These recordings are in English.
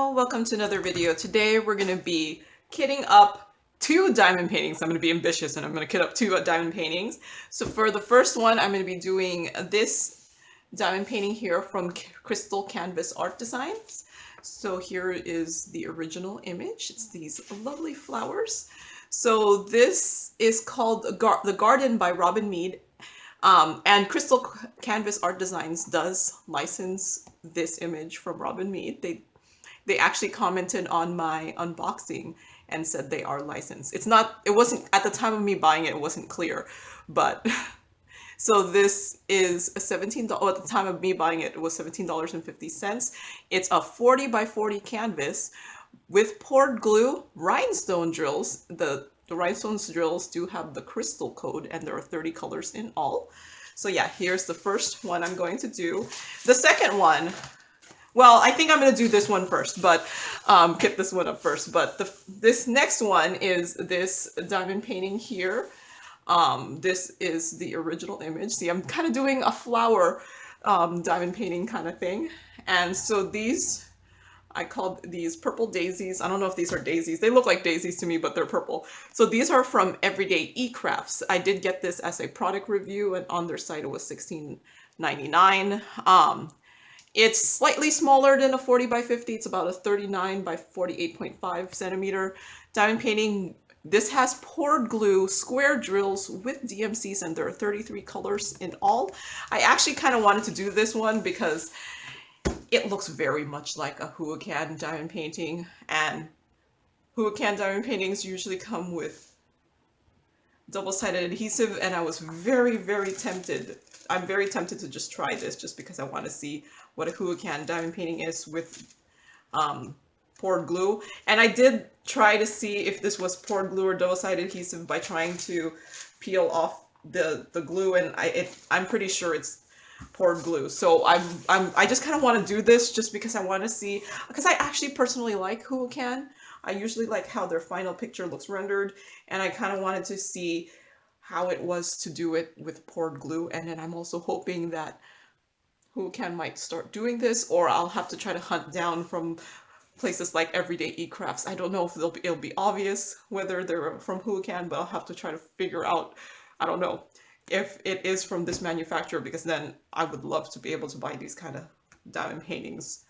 Hello, welcome to another video. Today we're going to be kitting up two diamond paintings. I'm going to be ambitious and I'm going to kit up two diamond paintings. So for the first one, I'm going to be doing this diamond painting here from Crystal Canvas Art Designs. So here is the original image. It's these lovely flowers. So this is called The Garden by Robin Mead. And Crystal Canvas Art Designs does license this image from Robin Mead. They actually commented on my unboxing and said they are licensed. It wasn't, at the time of me buying it, it wasn't clear, but so this is a $17, at the time of me buying it, it was $17.50. It's a 40 by 40 canvas with poured glue, rhinestone drills. The rhinestone drills do have the crystal code and there are 30 colors in all. So yeah, here's the first one I'm going to do. The second one, well, I think I'm going to do this one first, but kit this one up first. But this next one is this diamond painting here. This is the original image. See, I'm kind of doing a flower diamond painting kind of thing. And so these, I called these purple daisies. I don't know if these are daisies. They look like daisies to me, but they're purple. So these are from Everydayecrafts. I did get this as a product review, and on their site it was $16.99. It's slightly smaller than a 40 by 50. It's about a 39 by 48.5 centimeter diamond painting. This has poured glue, square drills with DMCs, and there are 33 colors in all. I actually kind of wanted to do this one because it looks very much like a Huacan diamond painting, and Huacan diamond paintings usually come with double-sided adhesive, and I was very, very tempted. I'm very tempted to just try this just because I want to see what a Huacan diamond painting is with poured glue. And I did try to see if this was poured glue or double-sided adhesive by trying to peel off the glue, and I'm pretty sure it's poured glue. So I just kind of want to do this just because I want to see, because I actually personally like Huacan. I usually like how their final picture looks rendered, and I kind of wanted to see how it was to do it with poured glue. And then I'm also hoping that Huacan might start doing this, or I'll have to try to hunt down from places like Everydayecrafts. I don't know if it'll be obvious whether they're from Huacan, but I'll have to try to figure out, I don't know, if it is from this manufacturer, because then I would love to be able to buy these kind of diamond paintings,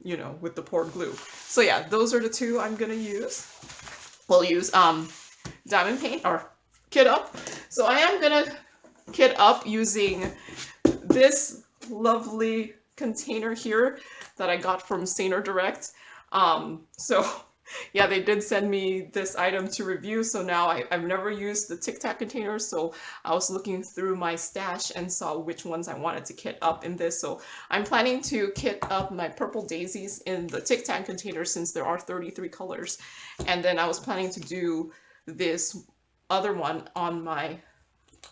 you know, with the poured glue. So yeah, those are the two I'm gonna use. We'll use diamond paint or kit up. So I am gonna kit up using this lovely container here that I got from Saner Direct. So yeah, they did send me this item to review. So now I've never used the Tic Tac containers. So I was looking through my stash and saw which ones I wanted to kit up in this. So I'm planning to kit up my purple daisies in the Tic Tac container since there are 33 colors. And then I was planning to do this other one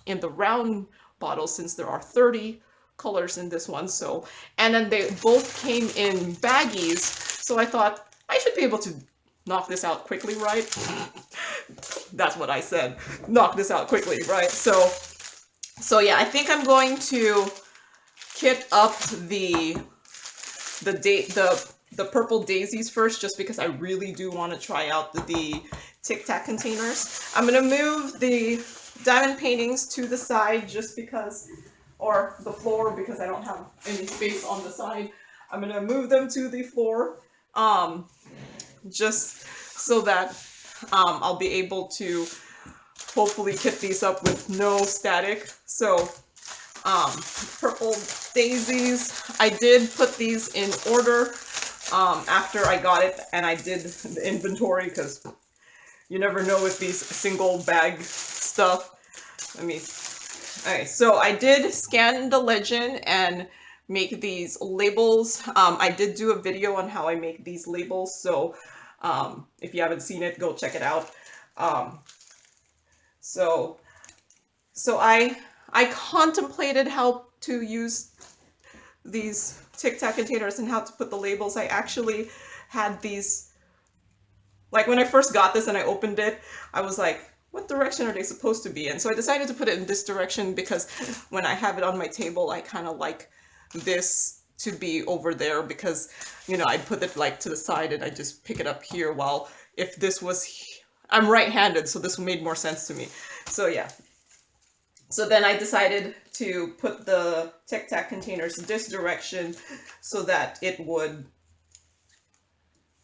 in the round bottle since there are 30 colors in this one. So, and then they both came in baggies. So I thought I should be able to knock this out quickly, right? That's what I said. Knock this out quickly, right? So yeah, I think I'm going to kit up the purple daisies first, just because I really do want to try out the Tic Tac containers. I'm gonna move the diamond paintings to the side just because, or the floor, because I don't have any space on the side. I'm gonna move them to the floor, just so that I'll be able to hopefully kit these up with no static. So purple daisies, I did put these in order after I got it, and I did the inventory because you never know with these single bag stuff. Okay, so I did scan the legend and make these labels. I did do a video on how I make these labels, so if you haven't seen it, go check it out. So I contemplated how to use these Tic Tac containers and how to put the labels. I actually had these, like when I first got this and I opened it, I was like, what direction are they supposed to be in? So I decided to put it in this direction because when I have it on my table, I kind of like this to be over there because, you know, I'd put it like to the side and I just pick it up here, while if this was, I'm right-handed, so this made more sense to me. So yeah. So then I decided to put the Tic Tac containers this direction so that it would,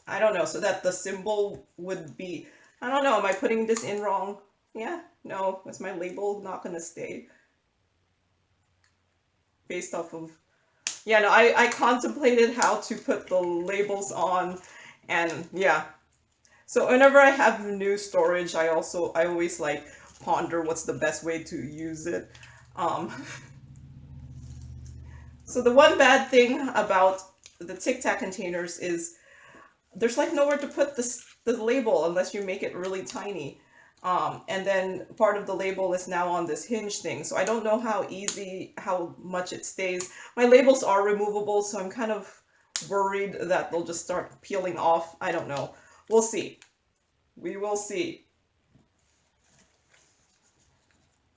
I don't know, so that the symbol would be, I don't know, am I putting this in wrong? Yeah, no, is my label not gonna stay based off of, yeah, no, I contemplated how to put the labels on, and yeah. So whenever I have new storage, I always like ponder what's the best way to use it. Um, so the one bad thing about the Tic Tac containers is there's like nowhere to put the label unless you make it really tiny. And then part of the label is now on this hinge thing, so I don't know how much it stays. My labels are removable, so I'm kind of worried that they'll just start peeling off. I don't know. We'll see. We will see.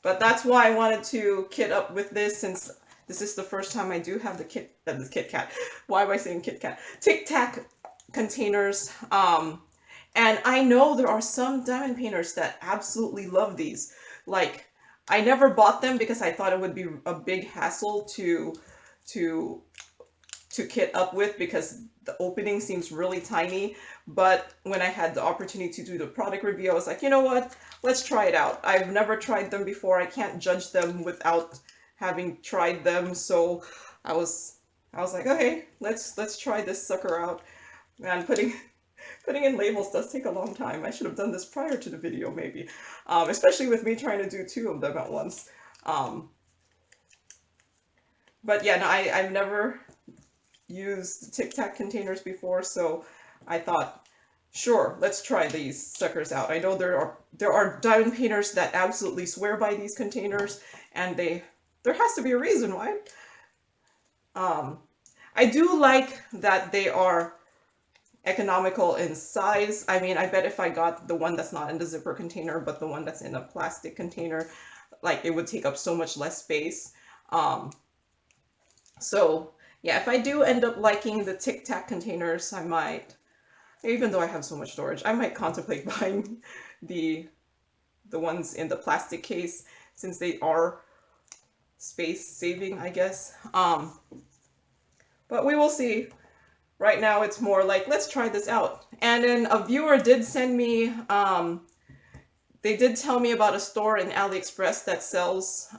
But that's why I wanted to kit up with this, since this is the first time I do have the Kit Kat. Why am I saying Kit Kat? Tic Tac containers. And I know there are some diamond painters that absolutely love these. Like, I never bought them because I thought it would be a big hassle to kit up with, because the opening seems really tiny. But when I had the opportunity to do the product review, I was like, you know what? Let's try it out. I've never tried them before. I can't judge them without having tried them. So I was like, okay, let's try this sucker out. And putting in labels does take a long time. I should have done this prior to the video, maybe. Especially with me trying to do 2 of them at once. But yeah, no, I've never used Tic Tac containers before, so I thought, sure, let's try these suckers out. I know there are diamond painters that absolutely swear by these containers, and there has to be a reason why. I do like that they are economical in size. I mean, I bet if I got the one that's not in the zipper container, but the one that's in a plastic container, like, it would take up so much less space. So yeah, if I do end up liking the Tic Tac containers, I might, even though I have so much storage, I might contemplate buying the ones in the plastic case, since they are space saving, I guess. But we will see. Right now it's more like, let's try this out. And then a viewer did send me, they did tell me about a store in AliExpress that sells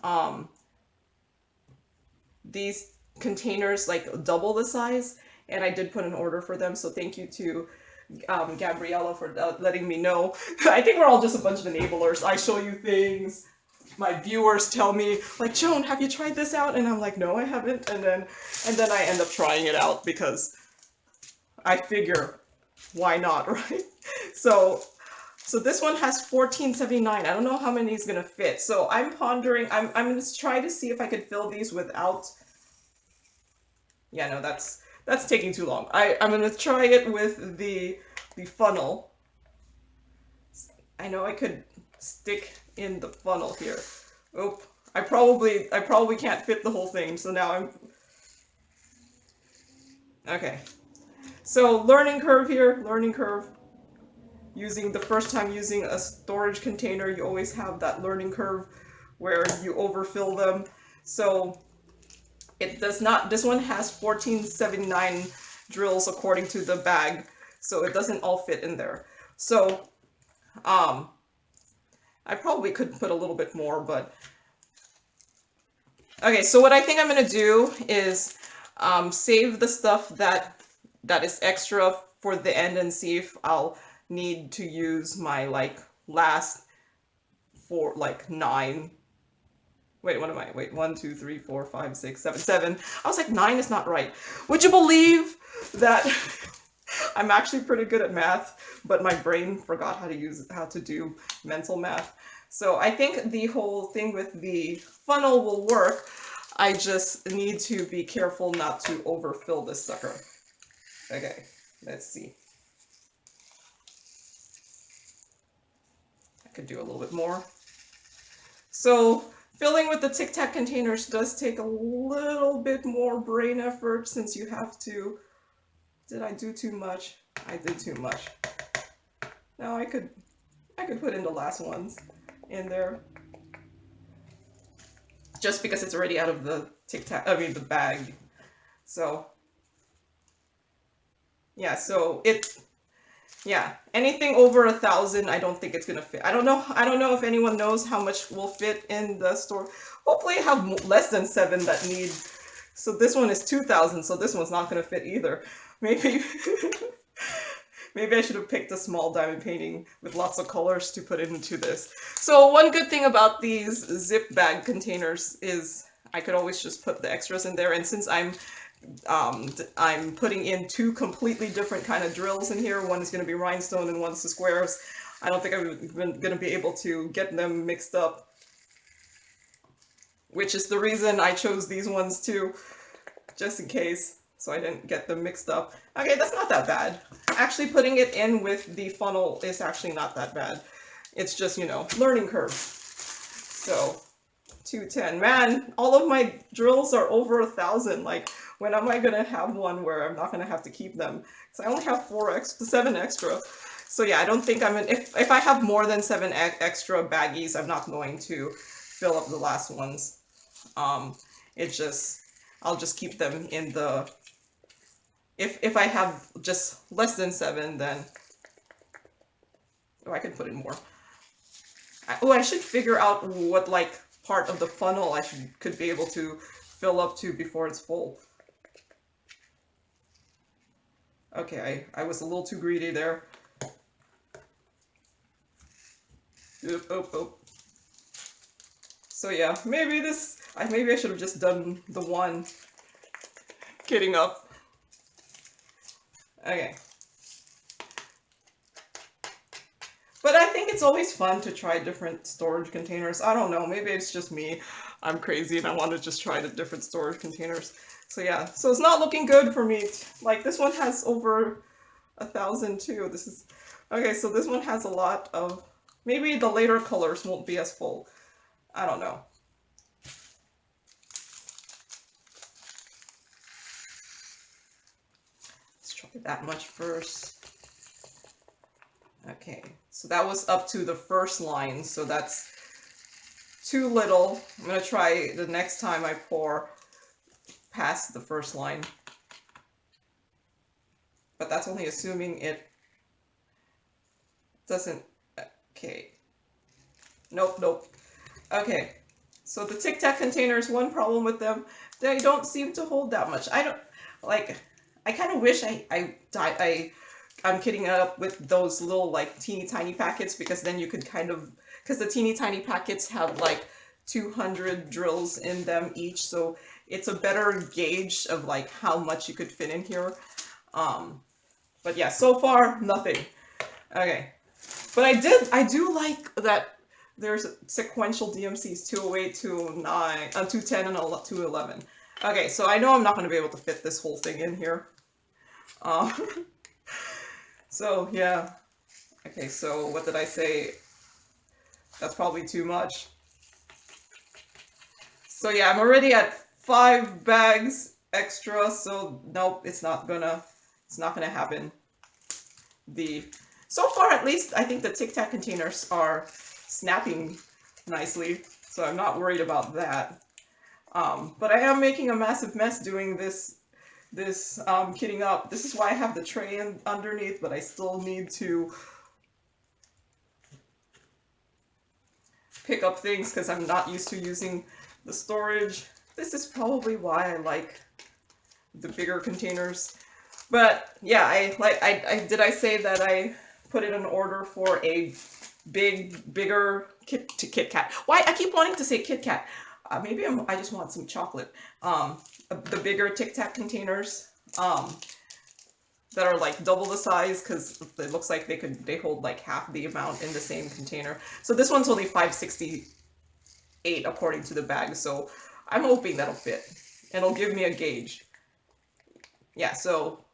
these containers like double the size, and I did put an order for them, so thank you to Gabriella for letting me know. I think we're all just a bunch of enablers. I show you things, my viewers tell me, like, Joan, have you tried this out? And I'm like, no, I haven't. And then I end up trying it out because I figure, why not, right? So this one has 1479. I don't know how many is gonna fit. So I'm pondering, I'm gonna try to see if I could fill these without, yeah, no, that's taking too long. I'm gonna try it with the funnel. I know I could stick in the funnel here. Oh, I probably can't fit the whole thing, so now I'm, okay. So learning curve here, learning curve. Using the first time using a storage container, you always have that learning curve where you overfill them. So it does not, this one has 1479 drills according to the bag, so it doesn't all fit in there. So I probably could put a little bit more, but okay, so what I think I'm gonna do is save the stuff that is extra for the end and see if I'll need to use my like last 4, like 9. Wait, what am I? Wait, 1, 2, 3, 4, 5, 6, 7, 7. I was like, 9 is not right. Would you believe that I'm actually pretty good at math, but my brain forgot how to do mental math. So I think the whole thing with the funnel will work. I just need to be careful not to overfill this sucker. Okay, let's see. I could do a little bit more. So Filling with the Tic Tac containers does take a little bit more brain effort since you have to... Did I do too much? I did too much. Now I could put in the last ones in there. Just because it's already out of the Tic Tac, I mean the bag. So yeah, so yeah, anything over 1,000, I don't think it's gonna fit. I don't know if anyone knows how much will fit in the store. Hopefully I have less than 7 that need. So this one is 2,000, so this one's not gonna fit either. Maybe maybe I should have picked a small diamond painting with lots of colors to put into this. So one good thing about these zip bag containers is I could always just put the extras in there, and since I'm putting in 2 completely different kind of drills in here. One is going to be rhinestone and one's the squares. I don't think I'm even going to be able to get them mixed up, which is the reason I chose these ones too, just in case, so I didn't get them mixed up. Okay, that's not that bad. Actually putting it in with the funnel is actually not that bad. It's just, you know, learning curve. So 210. Man, all of my drills are over 1,000. Like, when am I gonna have one where I'm not gonna have to keep them? Because I only have 7 extra. So yeah, I don't think I'm if I have more than 7 extra baggies, I'm not going to fill up the last ones. I'll just keep them in the, if I have just less than 7, then, oh, I could put in more. I should figure out what, like, part of the funnel I could be able to fill up to before it's full. Okay, I was a little too greedy there. Oh. So yeah, maybe I should have just done the one kitting up. Okay. But I think it's always fun to try different storage containers. I don't know, maybe it's just me. I'm crazy and I want to just try the different storage containers. So yeah, so it's not looking good for me. Like, this one has over 1,000 too. This is, okay, so this one has a lot of, maybe the later colors won't be as full. I don't know. Let's try that much first. Okay, so that was up to the first line, so that's too little. I'm gonna try the next time I pour past the first line. But that's only assuming it doesn't, okay. Nope. Okay, so the Tic Tac containers, one problem with them, they don't seem to hold that much. I kind of wish I'm kitting it up with those little, like, teeny tiny packets, because then you could kind of, because the teeny tiny packets have like 200 drills in them each, so it's a better gauge of like how much you could fit in here. But yeah, so far nothing. Okay, but I do like that there's sequential DMCs 208, 209, 210, and 211. Okay, so I know I'm not going to be able to fit this whole thing in here. So yeah. Okay, so what did I say? That's probably too much. So yeah, I'm already at 5 bags extra, so nope, it's not gonna happen. So far at least, I think the Tic Tac containers are snapping nicely, so I'm not worried about that. But I am making a massive mess doing this kitting up. This is why I have the tray underneath, but I still need to pick up things because I'm not used to using the storage. This is probably why I like the bigger containers. But yeah, did I say that I put in an order for a bigger Kit Kat? Why I keep wanting to say Kit Kat? Maybe I just want some chocolate. The bigger Tic Tac containers that are like double the size, because it looks like they hold like half the amount in the same container. So this one's only 568 according to the bag, so I'm hoping that'll fit. It'll give me a gauge. Yeah, so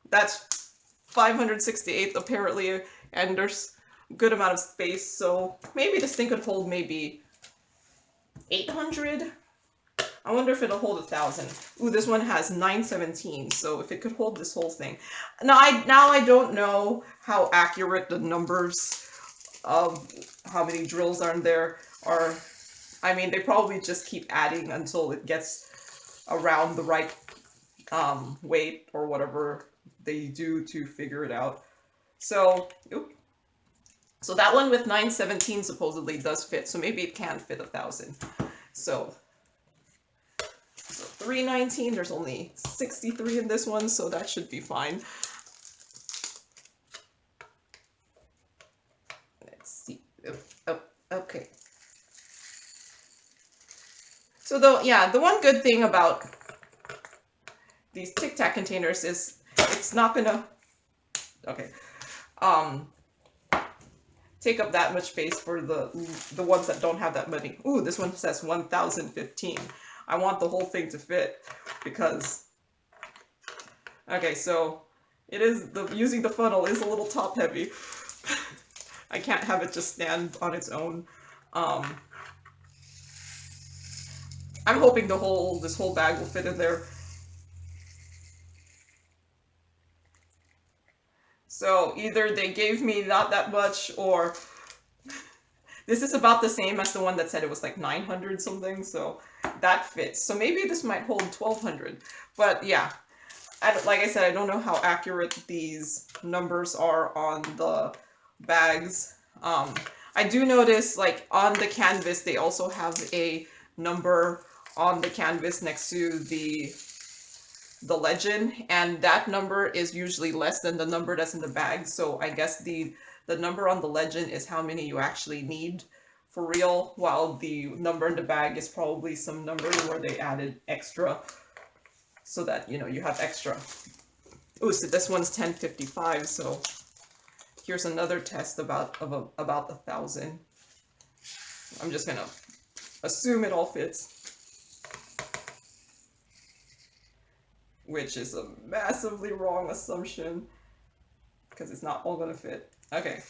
that's 568 apparently, and there's a good amount of space, so maybe this thing could hold maybe 800. I wonder if it'll hold 1,000. Ooh, this one has 917, so if it could hold this whole thing. Now I don't know how accurate the numbers of how many drills are in there are. I mean, they probably just keep adding until it gets around the right weight or whatever they do to figure it out. So, so that one with 917 supposedly does fit, so maybe it can fit 1,000. So 319, there's only 63 in this one, so that should be fine. Let's see. Oh, okay. So the one good thing about these Tic Tac containers is it's not gonna, take up that much space for the ones that don't have that many. Ooh, this one says 1,015. I want the whole thing to fit because, okay, so it is, using the funnel is a little top heavy. I can't have it just stand on its own. I'm hoping this whole bag will fit in there. So either they gave me not that much, or this is about the same as the one that said it was like 900 something, so that fits. So maybe this might hold 1,200. But yeah, like I said, I don't know how accurate these numbers are on the bags. I do notice, like, on the canvas, they also have a number on the canvas next to the legend, and that number is usually less than the number that's in the bag. So I guess the number on the legend is how many you actually need for real, while the number in the bag is probably some number where they added extra so that, you know, you have extra. Ooh, so this one's 1055, so here's another test about 1,000. I'm just gonna assume it all fits, which is a massively wrong assumption because it's not all gonna fit. Okay.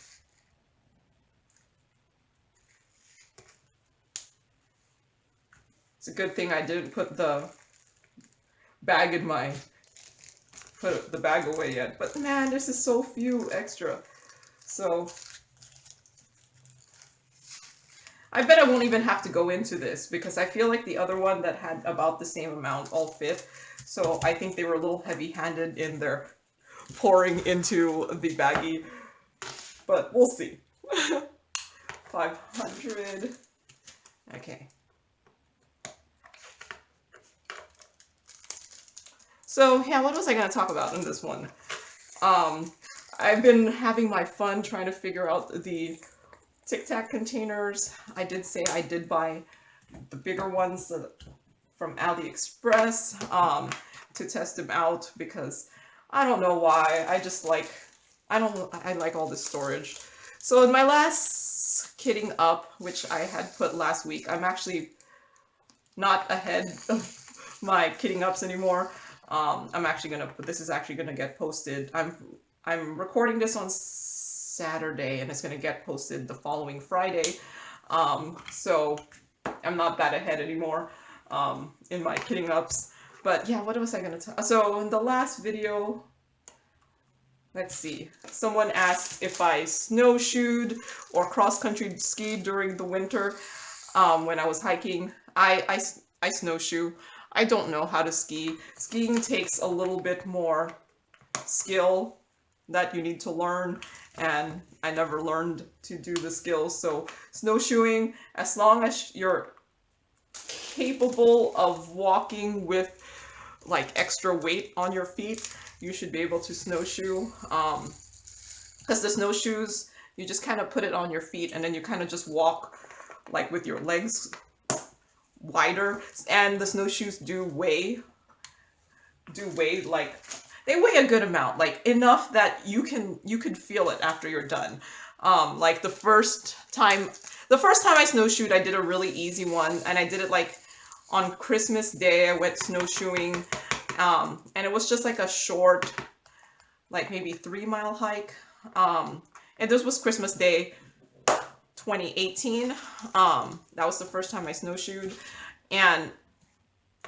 It's a good thing I didn't put the bag put the bag away yet. But man, this is so few extra. So I bet I won't even have to go into this because I feel like the other one that had about the same amount all fit. So I think they were a little heavy-handed in their pouring into the baggie. But we'll see. 500. Okay. So yeah, what was I going to talk about in this one? I've been having my fun trying to figure out the Tic Tac containers. I did say I did buy the bigger ones from AliExpress to test them out because I don't know why. I like all this storage. So in my last kitting up, which I had put last week, I'm actually not ahead of my kitting ups anymore. This is actually gonna get posted. I'm recording this on Saturday and it's gonna get posted the following Friday. So I'm not that ahead anymore in my kitting ups. But yeah, what was I gonna tell? So in the last video, let's see, someone asked if I snowshoed or cross-country skied during the winter when I was hiking. I snowshoe. I don't know how to ski. Skiing takes a little bit more skill that you need to learn, and I never learned to do the skills. So snowshoeing, as long as you're capable of walking with like extra weight on your feet, you should be able to snowshoe. Because the snowshoes, you just kind of put it on your feet and then you kind of just walk like with your legs wider, and the snowshoes do weigh like, they weigh a good amount, like enough that you can feel it after you're done. Like the first time I snowshoed, I did a really easy one, and I did it like on Christmas Day. I went snowshoeing, and it was just like a short, like maybe 3-mile hike. And this was Christmas Day 2018. That was the first time I snowshoed, and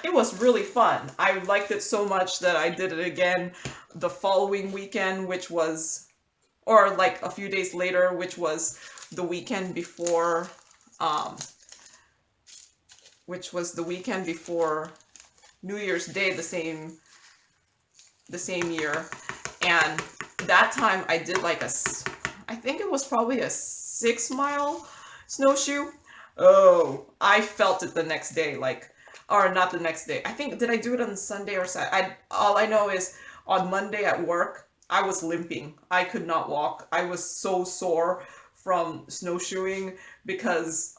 it was really fun. I liked it so much that I did it again the following weekend, which was, or like a few days later, which was the weekend before, um, which was the weekend before New Year's Day, the same year. And that time I did like I think it was probably a 6 mile snowshoe. Oh, I felt it the next day, like, or not the next day. I think, did I do it on Sunday or Saturday? All I know is on Monday at work, I was limping. I could not walk. I was so sore from snowshoeing because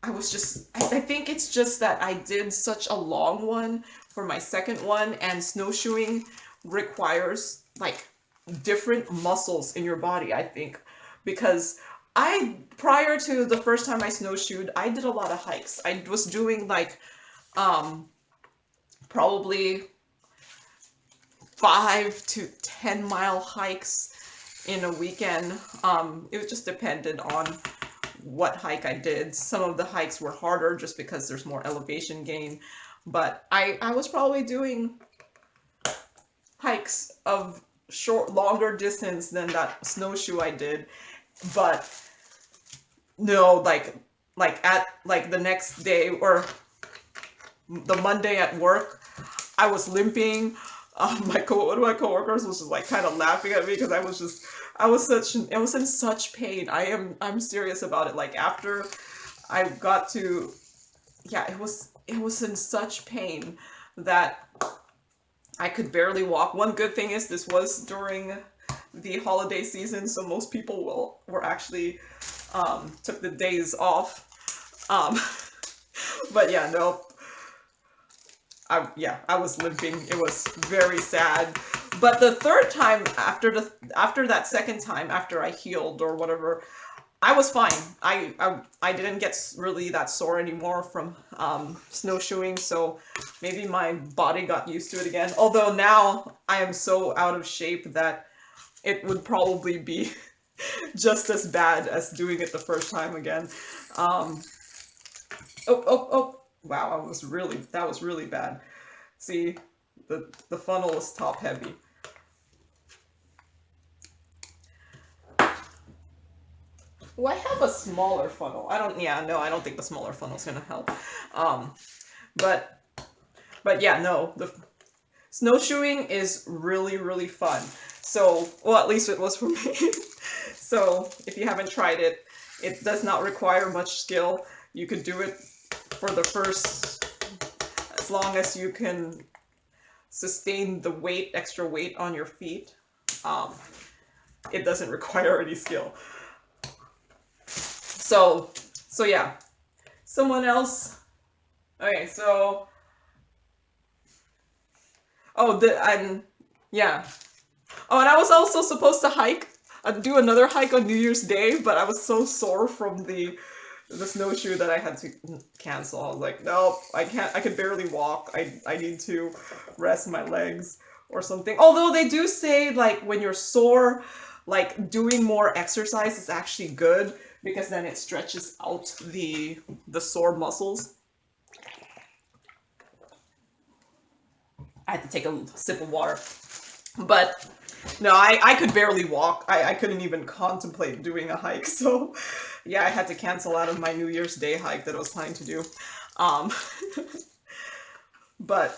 I think it's just that I did such a long one for my second one, and snowshoeing requires like different muscles in your body, I think, because prior to the first time I snowshoed, I did a lot of hikes. I was doing like, probably 5 to 10 mile hikes in a weekend. It just depended on what hike I did. Some of the hikes were harder just because there's more elevation gain, but I was probably doing hikes of longer distance than that snowshoe I did. But no, like like the next day or the Monday at work, I was limping. One of my coworkers was just like kind of laughing at me because I was in such pain. I'm serious about it. Like after I got to, yeah, it was in such pain that I could barely walk. One good thing is this was during the holiday season, so most people were actually took the days off. Um, but yeah, no, I was limping. It was very sad. But the third time, after that second time, after I healed or whatever, I was fine. I didn't get really that sore anymore from snowshoeing, so maybe my body got used to it again. Although now I am so out of shape that it would probably be just as bad as doing it the first time again. Oh! Wow, that was really bad. See, the funnel is top heavy. Well, I have a smaller funnel. I don't think the smaller funnel is gonna help. Um, but yeah, no, the snowshoeing is really, really fun. So, well, at least it was for me. So, if you haven't tried it, it does not require much skill. You could do it for the first, as long as you can sustain the extra weight on your feet. It doesn't require any skill. So yeah. Someone else. Okay, so. Yeah. Oh, and I was also supposed to do another hike on New Year's Day, but I was so sore from the snowshoe that I had to cancel. I was like, nope, I can't. I could barely walk. I need to rest my legs or something. Although they do say, like, when you're sore, like, doing more exercise is actually good because then it stretches out the sore muscles. I had to take a sip of water. But no, I could barely walk. I couldn't even contemplate doing a hike. So yeah, I had to cancel out of my New Year's Day hike that I was planning to do. But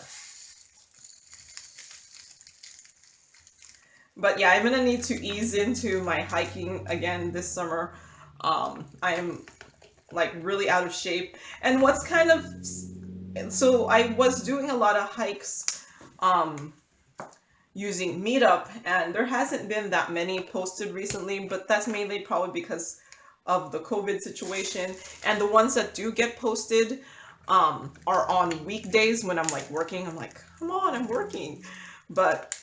yeah, I'm gonna need to ease into my hiking again this summer. I am like really out of shape. And what's kind of, so I was doing a lot of hikes using Meetup, and there hasn't been that many posted recently, but that's mainly probably because of the COVID situation. And the ones that do get posted are on weekdays when I'm like working. I'm like, come on, I'm working. But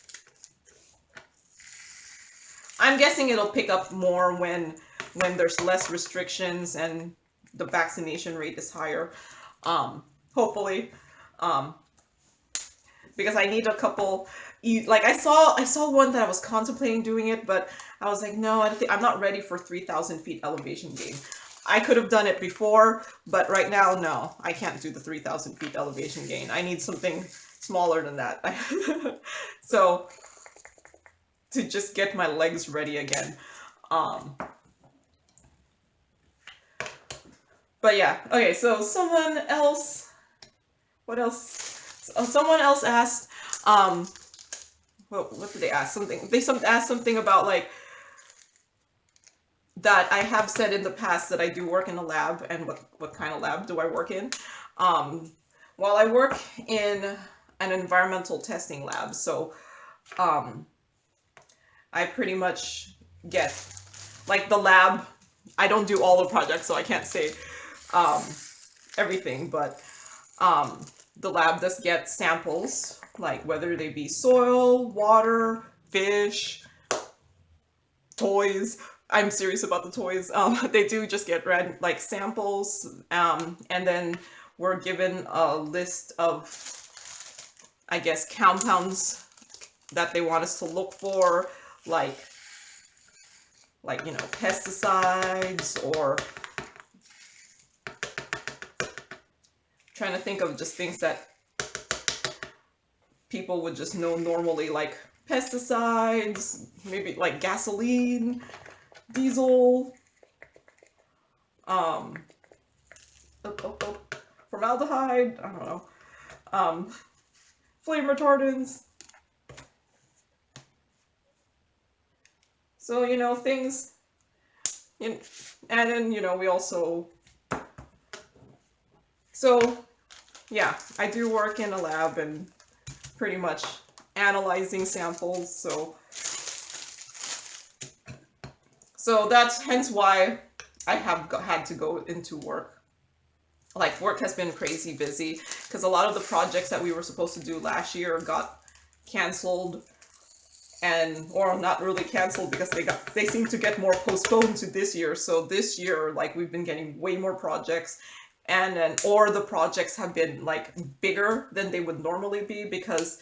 I'm guessing it'll pick up more when there's less restrictions and the vaccination rate is higher. Hopefully. because I need a couple. Like I saw one that I was contemplating doing it, but I was like, no, I'm not ready for 3,000 feet elevation gain. I could have done it before, but right now, no, I can't do the 3,000 feet elevation gain. I need something smaller than that. So to just get my legs ready again. But yeah, okay, so someone else, what else? Someone else asked, what did they ask? They asked something about like, that I have said in the past that I do work in a lab, and what kind of lab do I work in? Well, I work in an environmental testing lab, so I pretty much get, like the lab, I don't do all the projects, so I can't say everything, but the lab does get samples, like whether they be soil, water, fish, toys. I'm serious about the toys. They do just get like samples, and then we're given a list of, I guess, compounds that they want us to look for, like you know, pesticides, or trying to think of just things that people would just know normally, like pesticides, maybe like gasoline, diesel, formaldehyde, I don't know, flame retardants. So, you know, things, and then, you know, we also, so yeah, I do work in a lab and pretty much analyzing samples, so that's hence why I have had to go into work. Like, work has been crazy busy because a lot of the projects that we were supposed to do last year got canceled, or not really canceled, because they seem to get more postponed to this year. So this year, like, we've been getting way more projects, and then, or the projects have been like bigger than they would normally be because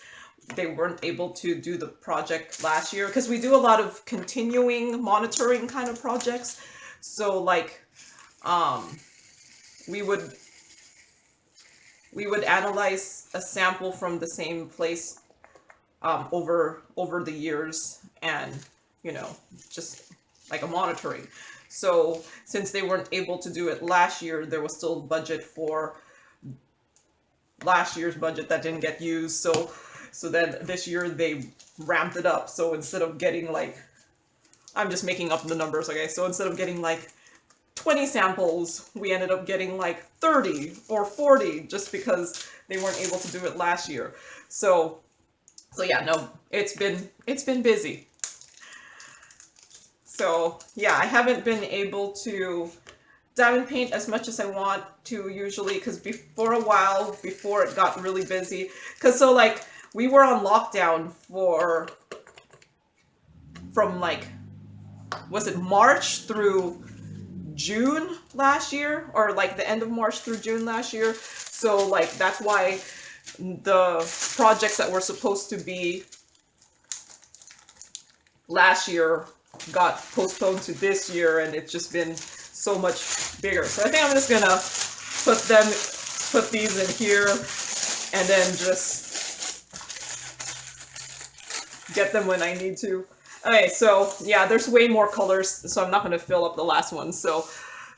they weren't able to do the project last year, because we do a lot of continuing monitoring kind of projects. So like, we would analyze a sample from the same place over the years, and, you know, just like a monitoring. So since they weren't able to do it last year, there was still budget for last year's budget that didn't get used. So then this year they ramped it up. So instead of getting like, I'm just making up the numbers, okay? So instead of getting like 20 samples, we ended up getting like 30 or 40, just because they weren't able to do it last year. So yeah, no, it's been busy. So yeah, I haven't been able to diamond paint as much as I want to usually, because before it got really busy, because so like we were on lockdown from like, was it March through June last year, or like the end of March through June last year. So like that's why the projects that were supposed to be last year got postponed to this year, and it's just been so much bigger. So I think I'm just gonna put these in here and then just get them when I need to. Okay, so yeah, there's way more colors, so I'm not gonna fill up the last one. So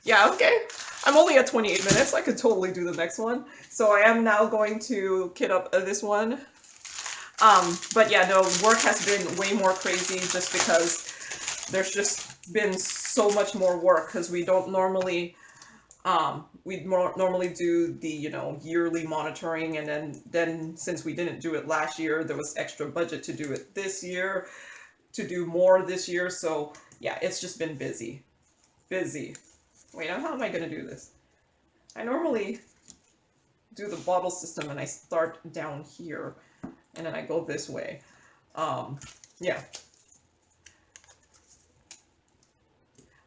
yeah, okay. I'm only at 28 minutes. I could totally do the next one. So I am now going to kit up this one. But yeah, no, work has been way more crazy just because there's just been so much more work, because we don't normally, normally do the, you know, yearly monitoring, and then since we didn't do it last year, there was extra budget to do it this year, to do more this year. So yeah, it's just been busy. Wait, how am I gonna do this? I normally do the bottle system and I start down here and then I go this way. Yeah.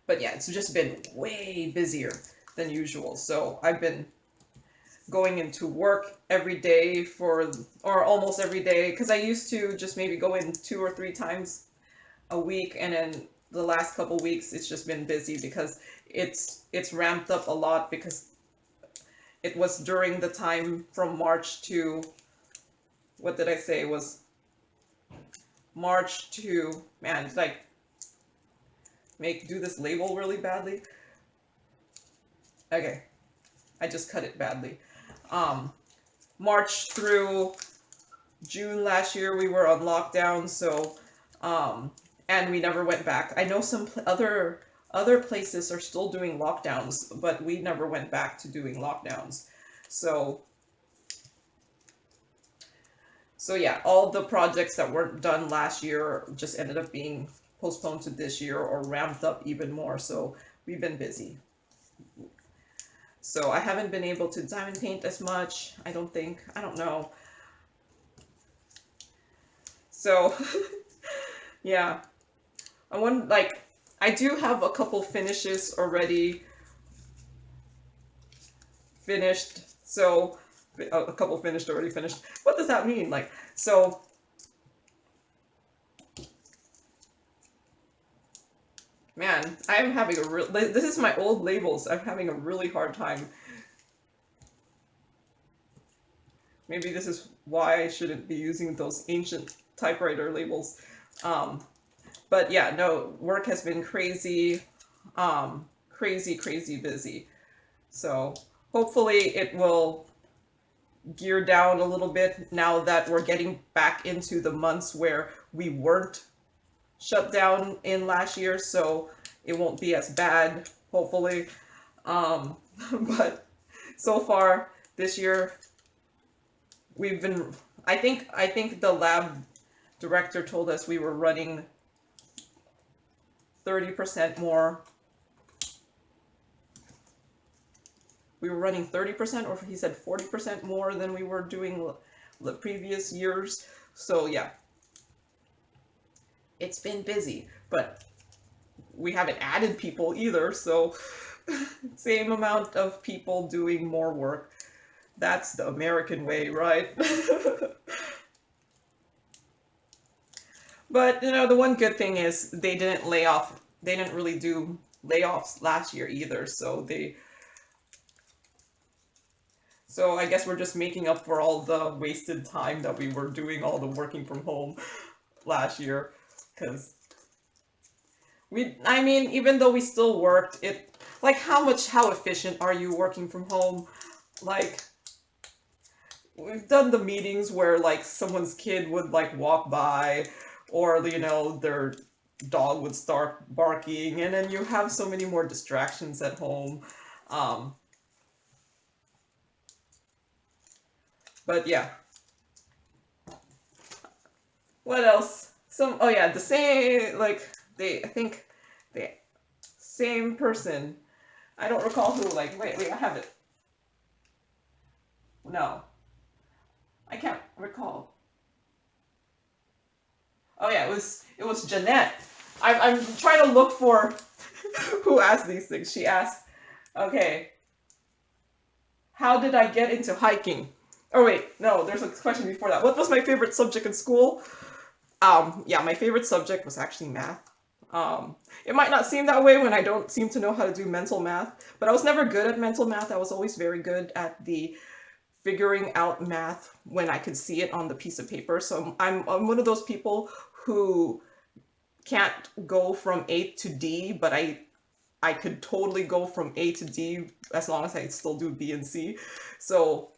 But yeah, it's just been way busier than usual. So I've been going into work every day or almost every day, because I used to just maybe go in 2 or 3 times a week, and then the last couple weeks it's just been busy because it's ramped up a lot, because it was during the time from March to, what did I say, it was March to, man, did I do this label really badly? Okay, I just cut it badly. March through June last year we were on lockdown, so and we never went back. I know some other places are still doing lockdowns, but we never went back to doing lockdowns. So yeah, all the projects that weren't done last year just ended up being postponed to this year or ramped up even more. So we've been busy. So I haven't been able to diamond paint as much, I don't think. I don't know. So yeah, I do have a couple finishes already finished. So a couple finished already finished. What does that mean? Like, so man, I'm having a real, this is my old labels. I'm having a really hard time. Maybe this is why I shouldn't be using those ancient typewriter labels. But yeah, no, work has been crazy, crazy busy. So hopefully it will gear down a little bit now that we're getting back into the months where we weren't shut down in last year, so it won't be as bad, hopefully. But so far this year we've been, I think the lab director told us we were running 30% more. We were running 30%, or he said 40% more than we were doing the previous years. So yeah, it's been busy, but we haven't added people either, so same amount of people doing more work. That's the American way, right? But, you know, the one good thing is they didn't really do layoffs last year either, so I guess we're just making up for all the wasted time that we were doing all the working from home last year, because I mean, even though we still worked, like, how efficient are you working from home? Like, we've done the meetings where, like, someone's kid would, like, walk by, or, you know, their dog would start barking, and then you have so many more distractions at home. But yeah. What else? Oh yeah, the same, like, I think the same person. I don't recall who, like, wait, I have it. No. I can't recall. Oh yeah, it was Jeanette. I'm trying to look for who asked these things. She asked, okay, how did I get into hiking? Oh wait, no, there's a question before that. What was my favorite subject in school? Yeah, my favorite subject was actually math. It might not seem that way when I don't seem to know how to do mental math, but I was never good at mental math. I was always very good at the figuring out math when I could see it on the piece of paper. So I'm one of those people who can't go from A to D, but I could totally go from A to D as long as I still do B and C. So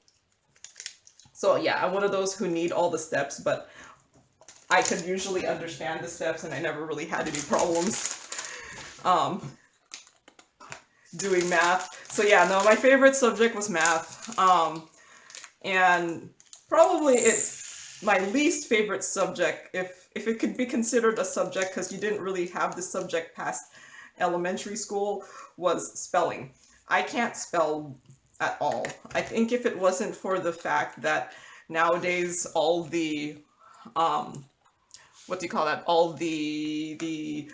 yeah, I'm one of those who need all the steps, but I could usually understand the steps, and I never really had any problems doing math. So yeah, no, my favorite subject was math. And probably my least favorite subject, if it could be considered a subject, because you didn't really have this subject past elementary school, was spelling. I can't spell at all. I think if it wasn't for the fact that nowadays all the what do you call that? All the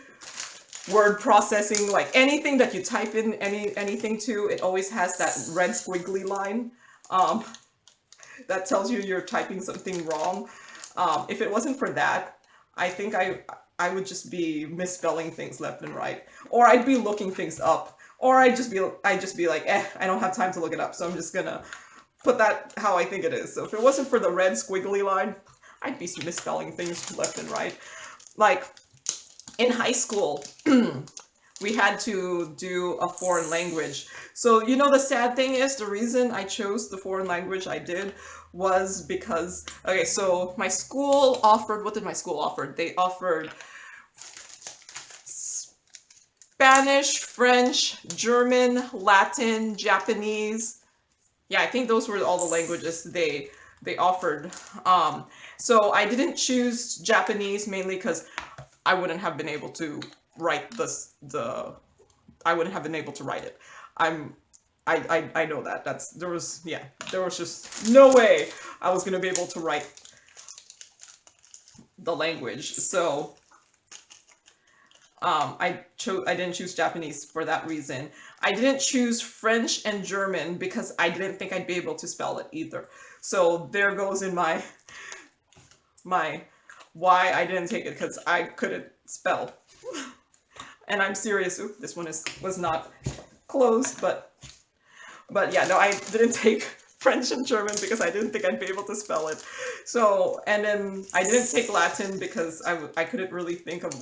word processing, like anything that you type in anything to, it always has that red squiggly line. Um, that tells you you're typing something wrong. If it wasn't for that, I think I would just be misspelling things left and right, or I'd be looking things up, or I'd just be like, I don't have time to look it up, so I'm just gonna put that how I think it is. So if it wasn't for the red squiggly line, I'd be misspelling things left and right. Like in high school, we had to do a foreign language. So, you know, the sad thing is, the reason I chose the foreign language I did was because, okay, so my school offered, what did my school offer? They offered Spanish, French, German, Latin, Japanese. Yeah, I think those were all the languages they offered. So I didn't choose Japanese mainly because I wouldn't have been able to write I wouldn't have been able to write it. I know that. There was just no way I was gonna be able to write the language. So I didn't choose Japanese for that reason. I didn't choose French and German because I didn't think I'd be able to spell it either. So there goes in my why I didn't take it, because I couldn't spell. And I'm serious. Ooh, this one was not closed, but yeah, no, I didn't take French and German because I didn't think I'd be able to spell it. So, and then I didn't take Latin because I couldn't really think of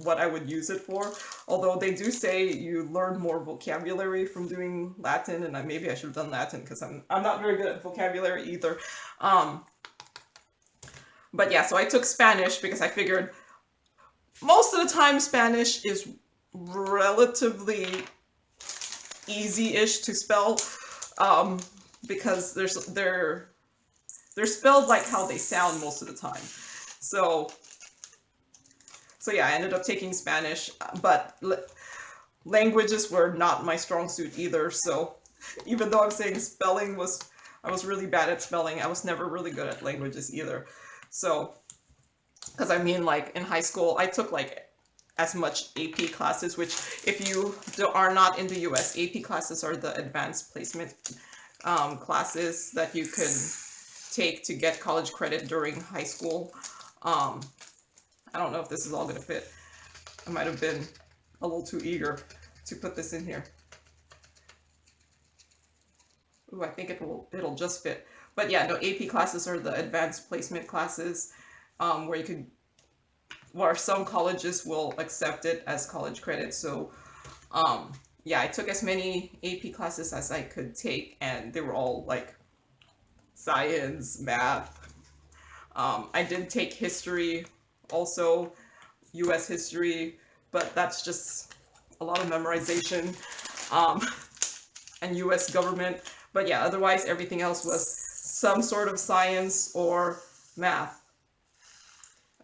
what I would use it for. Although they do say you learn more vocabulary from doing Latin, and maybe I should have done Latin because I'm not very good at vocabulary either. But yeah, so I took Spanish because I figured most of the time Spanish is relatively easy-ish to spell, because they're spelled like how they sound most of the time. So yeah, I ended up taking Spanish, but languages were not my strong suit either. So even though I'm saying I was really bad at spelling, I was never really good at languages either. So, because I mean, like in high school, I took like as much AP classes, which if you are not in the US, AP classes are the advanced placement classes that you can take to get college credit during high school. I don't know if this is all gonna fit. I might have been a little too eager to put this in here. Ooh, I think it'll just fit. But yeah, no, AP classes are the advanced placement classes, where some colleges will accept it as college credit. So yeah, I took as many AP classes as I could take, and they were all like science, math. I did take history, also US history, but that's just a lot of memorization, and US government. But yeah, otherwise everything else was some sort of science or math.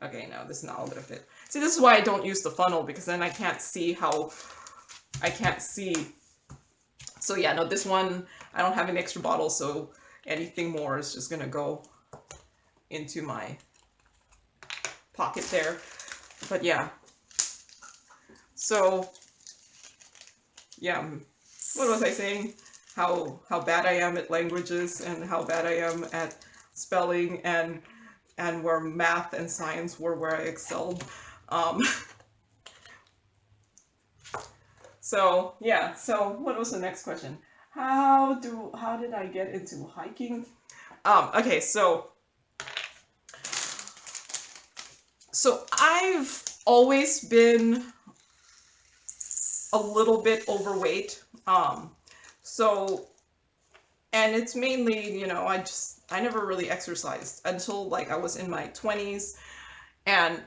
Okay, no, this is not all gonna fit. See, this is why I don't use the funnel, because then I can't see. So yeah, no, this one, I don't have an extra bottle, so anything more is just gonna go into my pocket there. But yeah. So, yeah, what was I saying? How bad I am at languages, and how bad I am at spelling, and where math and science were where I excelled. So yeah, so what was the next question? How did I get into hiking? Okay, so I've always been a little bit overweight. And it's mainly, you know, I never really exercised until like I was in my 20s, and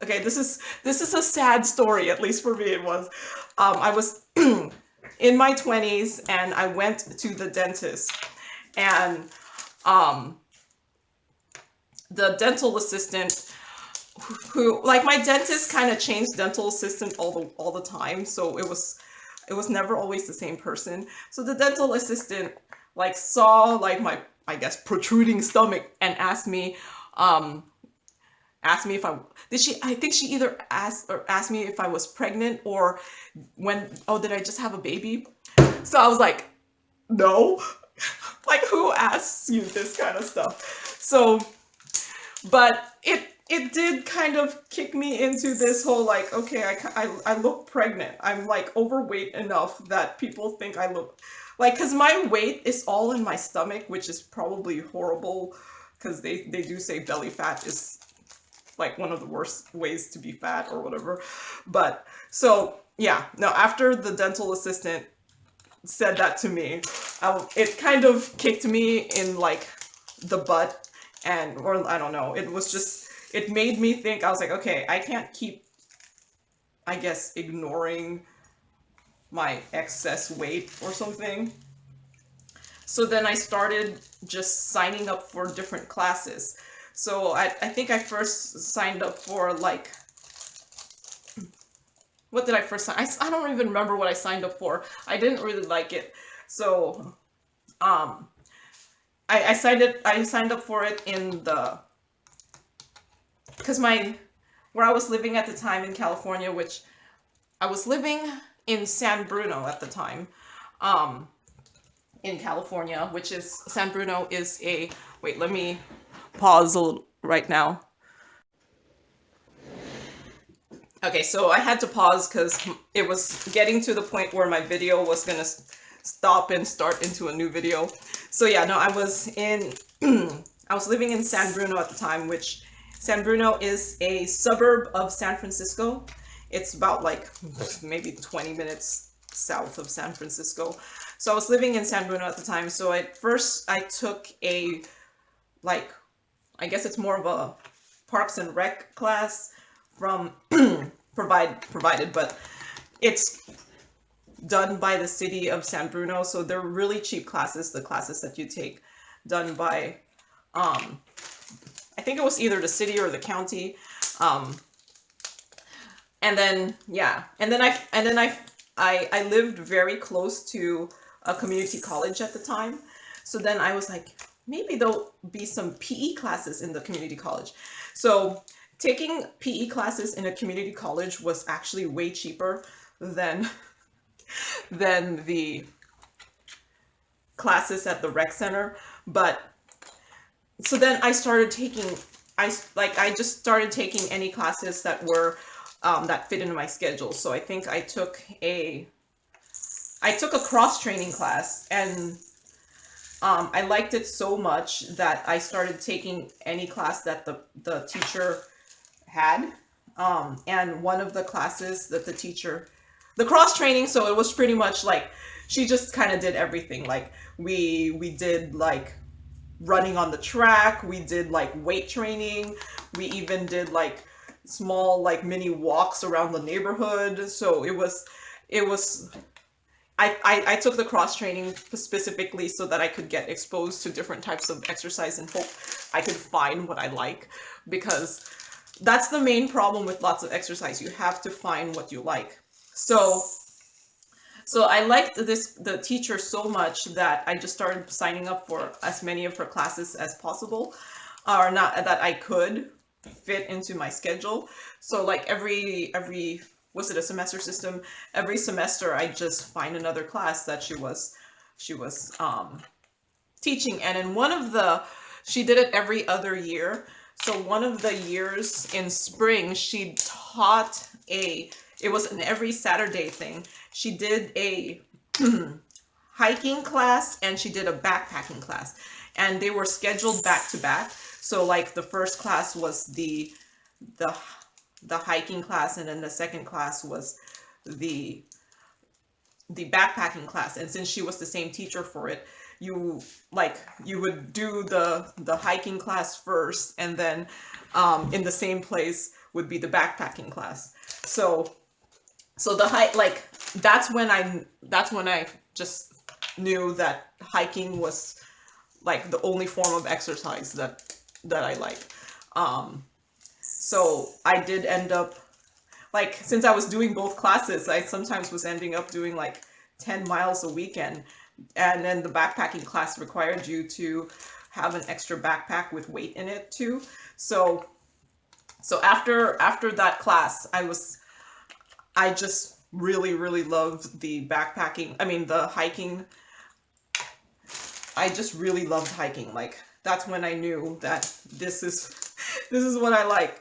okay, this is a sad story, at least for me it was. I was in my 20s, and I went to the dentist, and the dental assistant, who, like, my dentist kind of changed dental assistant all the time, so it was never always the same person. So the dental assistant like saw like my, I guess, protruding stomach, and asked me if I think she either asked me if I was pregnant, or did I just have a baby? So I was like, no. Like, who asks you this kind of stuff? So, but it did kind of kick me into this whole like, okay, I look pregnant. I'm like overweight enough that people think I look like, because my weight is all in my stomach, which is probably horrible, because they do say belly fat is like one of the worst ways to be fat or whatever. But so yeah, no, after the dental assistant said that to me, it kind of kicked me in like the butt, and or I don't know, it was just, it made me think. I was like, okay, I can't keep, I guess, ignoring my excess weight or something. So then I started just signing up for different classes. So I think I first signed up for like, what did I first sign? I don't even remember what I signed up for. I didn't really like it. So um I signed up for it in the, because my, where I was living at the time in California, which I was living in San Bruno at the time, um, in California, which is, San Bruno is a, wait, let me pause a little right now. Okay, so I had to pause because it was getting to the point where my video was gonna stop and start into a new video. So yeah, no, I was in, I was living in San Bruno at the time, which San Bruno is a suburb of San Francisco. It's about like maybe 20 minutes south of San Francisco. So I was living in San Bruno at the time. So at first I took a, like, I guess it's more of a Parks and Rec class from provided, but it's done by the city of San Bruno, so they're really cheap classes. The classes that you take, done by, I think it was either the city or the county, um, and then yeah, and then I lived very close to a community college at the time, so then I was like, maybe there'll be some PE classes in the community college. So taking PE classes in a community college was actually way cheaper than the classes at the rec center. But so then I started taking, I just started taking any classes that were that fit into my schedule. So I think I took a cross training class, and I liked it so much that I started taking any class that the teacher had. And one of the classes that the teacher, the cross training, so it was pretty much like, she just kind of did everything. Like we did like running on the track, we did like weight training, we even did like small like mini walks around the neighborhood. So it was I took the cross training specifically so that I could get exposed to different types of exercise and hope I could find what I like, because that's the main problem with lots of exercise. You have to find what you like. So I liked the teacher so much that I just started signing up for as many of her classes as possible, or not that I could fit into my schedule. So like every was it a semester system? Every semester I just find another class that she was teaching. And in one of the, she did it every other year. So one of the years in spring, she taught it was an every Saturday thing. She did a hiking class and she did a backpacking class, and they were scheduled back to back. So like the first class was the the hiking class, and then the second class was the backpacking class. And since she was the same teacher for it, you you would do the hiking class first, and then in the same place would be the backpacking class. So the hike, like, that's when I just knew that hiking was like the only form of exercise that I like. So I did end up, like, since I was doing both classes, I sometimes was ending up doing like 10 miles a weekend. And then the backpacking class required you to have an extra backpack with weight in it too. So after that class, I just really, really loved the backpacking, I mean the hiking I just really loved hiking. Like, that's when I knew that this is this is what I like.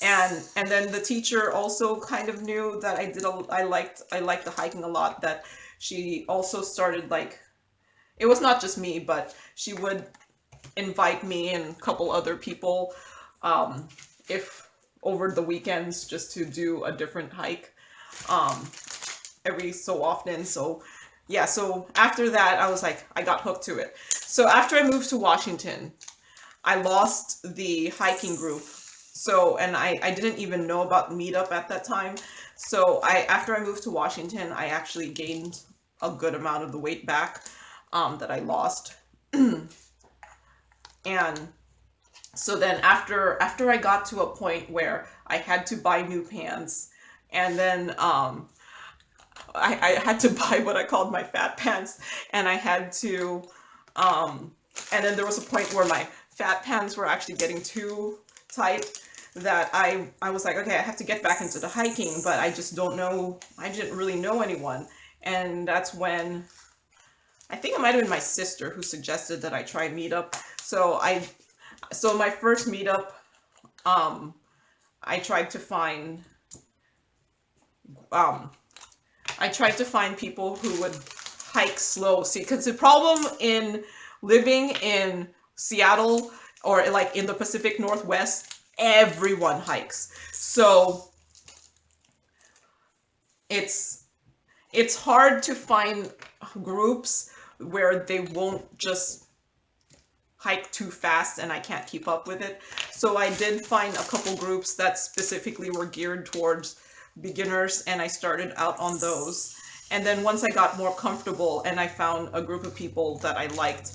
And then the teacher also kind of knew that I liked the hiking a lot. That she also started, like, it was not just me, but she would invite me and a couple other people, if over the weekends, just to do a different hike, um, every so often. So yeah, so after that, I was like, I got hooked to it. So after I moved to Washington, I lost the hiking group. So, and I didn't even know about Meetup at that time. So after I moved to Washington, I actually gained a good amount of the weight back, that I lost. And so then after I got to a point where I had to buy new pants, and then I had to buy what I called my fat pants, and I had to and then there was a point where my fat pants were actually getting too tight, that I was like, okay, I have to get back into the hiking, but I just don't know, I didn't really know anyone. And that's when, I think it might have been my sister who suggested that I try Meetup. So my first Meetup, I tried to find um I tried to find people who would hike slow. See, because the problem in living in Seattle, or like in the Pacific Northwest, everyone hikes. So it's hard to find groups where they won't just hike too fast and I can't keep up with it. So I did find a couple groups that specifically were geared towards beginners, and I started out on those. And then once I got more comfortable and I found a group of people that I liked,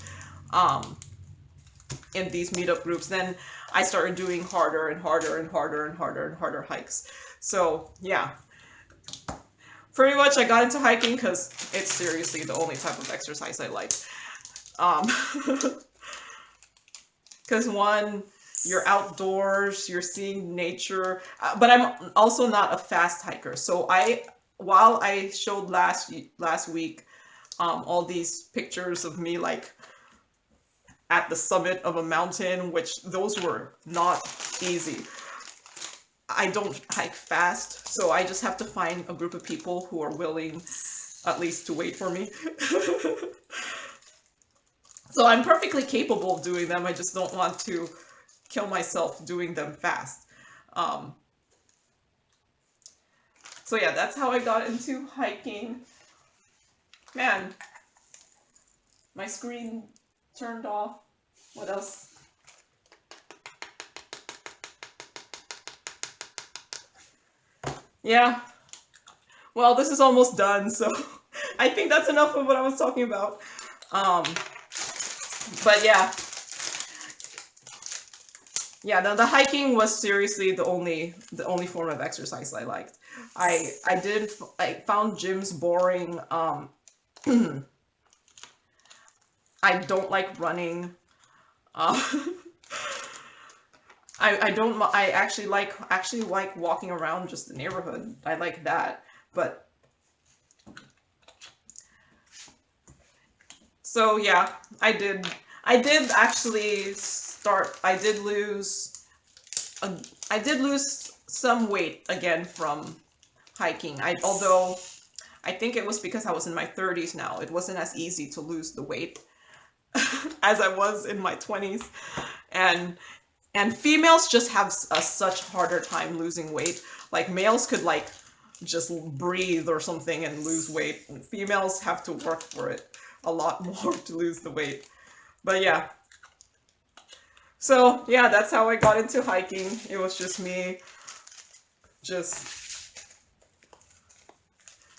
in these meetup groups, then I started doing harder and harder and harder and harder and harder hikes. So yeah, pretty much I got into hiking because it's seriously the only type of exercise I like. Because one, you're outdoors, you're seeing nature, but I'm also not a fast hiker. So while I showed last week, all these pictures of me like at the summit of a mountain, which those were not easy. I don't hike fast, so I just have to find a group of people who are willing at least to wait for me. So I'm perfectly capable of doing them, I just don't want to kill myself doing them fast. So yeah, that's how I got into hiking. Man, my screen turned off. What else? Yeah. Well, this is almost done, so I think that's enough of what I was talking about. But yeah. Yeah, the hiking was seriously the only form of exercise I liked. I found gyms boring. I don't like running. I actually like walking around just the neighborhood. I like that. But so yeah, I did actually start, I did lose some weight again from hiking. Although I think it was because I was in my 30s now. It wasn't as easy to lose the weight as I was in my 20s. And females just have a such harder time losing weight. Like, males could like just breathe or something and lose weight. And females have to work for it a lot more to lose the weight. But yeah. So yeah, that's how I got into hiking. It was just me just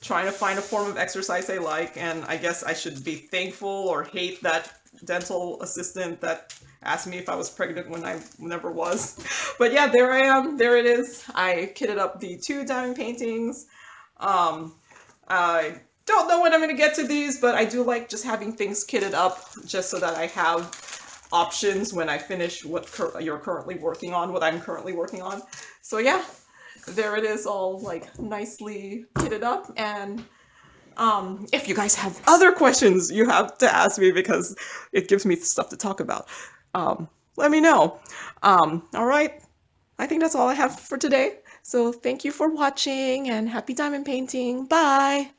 trying to find a form of exercise I like, and I guess I should be thankful or hate that dental assistant that asked me if I was pregnant when I never was. But yeah, there I am. There it is. I kitted up the 2 diamond paintings. I don't know when I'm going to get to these, but I do like just having things kitted up just so that I have options when I finish what I'm currently working on. So yeah, there it is, all like nicely kitted up, and If you guys have other questions you have to ask me because it gives me stuff to talk about, let me know. All right, I think that's all I have for today. So thank you for watching and happy diamond painting. Bye!